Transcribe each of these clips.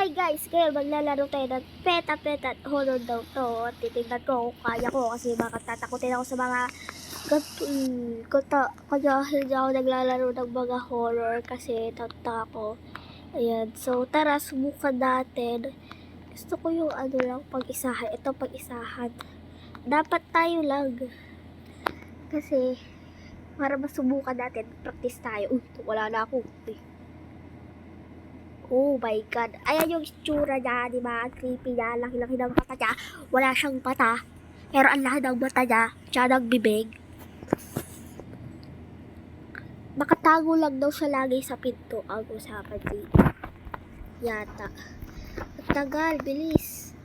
Hi guys! Ngayon maglalaro tayo ng peta-peta at horror daw to. Titignan ko kung kaya ko kasi baka tatakutin ako sa mga kaya hindi ako naglalaro ng mga horror kasi tata ko. Ayan. So tara, subukan natin. Gusto ko yung ano lang, pag-isahan. Ito pag-isahan. Dapat tayo lang. Kasi para masubukan natin, practice tayo. Wala na ako. Oh my God. Ayan yung itsura niya, di ba? Creepy niya. Laki-laki ng mata niya. Wala siyang mata. Pero ang laki ng mata niya. Siya ng bibig. Nakatago lang daw siya lagi sa pinto. Ang usapan dito. Yata. At tagal. Bilis.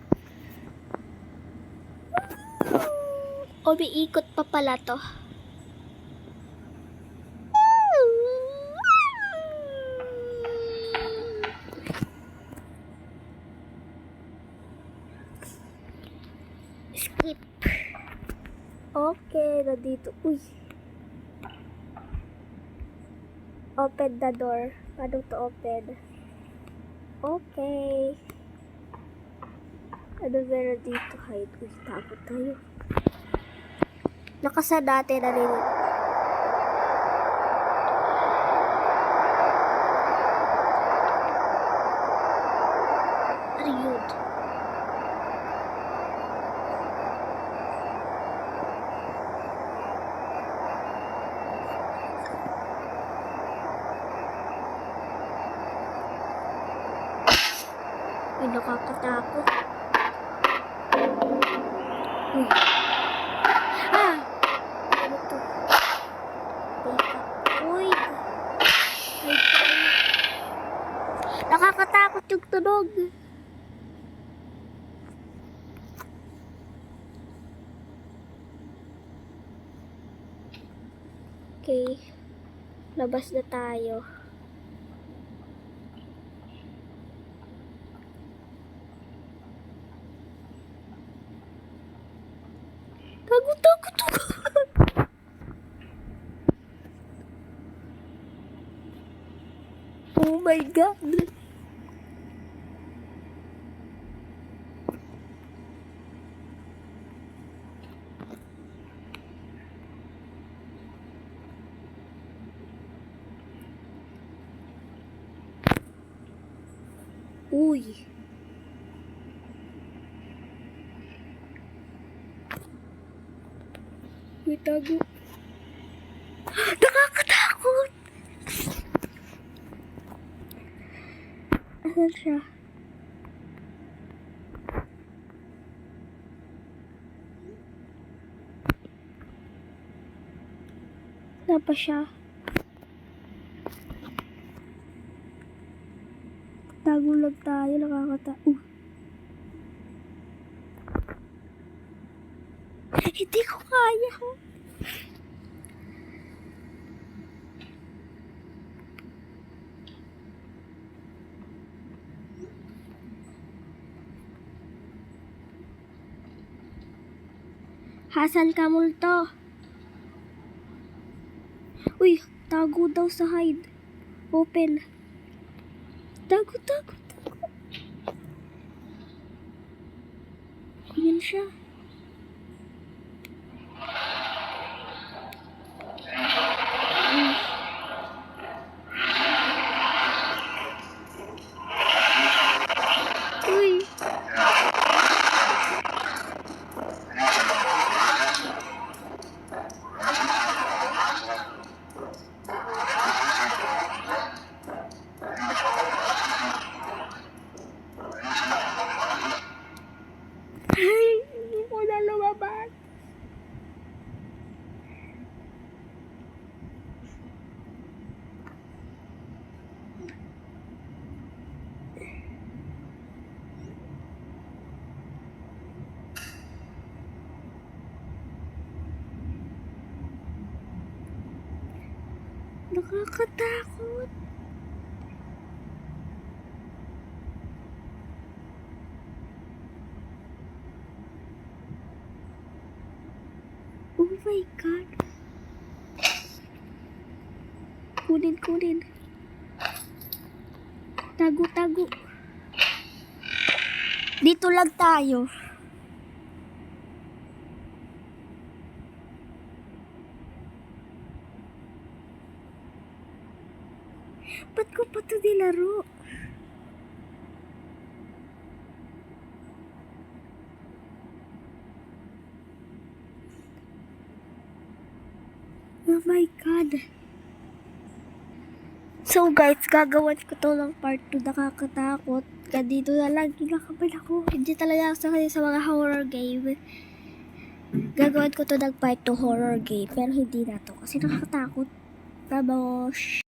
Umiikot pa pala to. Skip. Okay, nandito. Uy. Open the door. Paano to open? Okay. Ano meron dito? Hide. Uy, takot tayo. Nakasan natin na rin. Ano yun? Ay, nakakatakot. Uy. Ah! Ano to? Teka. Uy! Ay, nakakatakot yung tunog. Okay. Labas na tayo. Takot. Oh my God. Uy. May tago. Nakakatakot. Asan siya? Saan pa siya? Tago lang tayo. Nakakatakot. Hindi ko kaya. Hasan ka multo. Uy, tago daw sa hide. Open. Tago. Yan siya. Uy. Hindi ko na lumabas. Nakakatakot. Oh my God. Kunin. Tago. Dito lang tayo. Ba't ko pa ito nilaro? Oh my God. So guys, gagawan ko to ng part 2, nakakatakot. Kaya dito na lang, kinakabahan ako. Hindi talaga ako sanay sa mga horror game. Gagawin ko to ng part 2 horror game, pero hindi na to kasi nakakatakot. Vamos!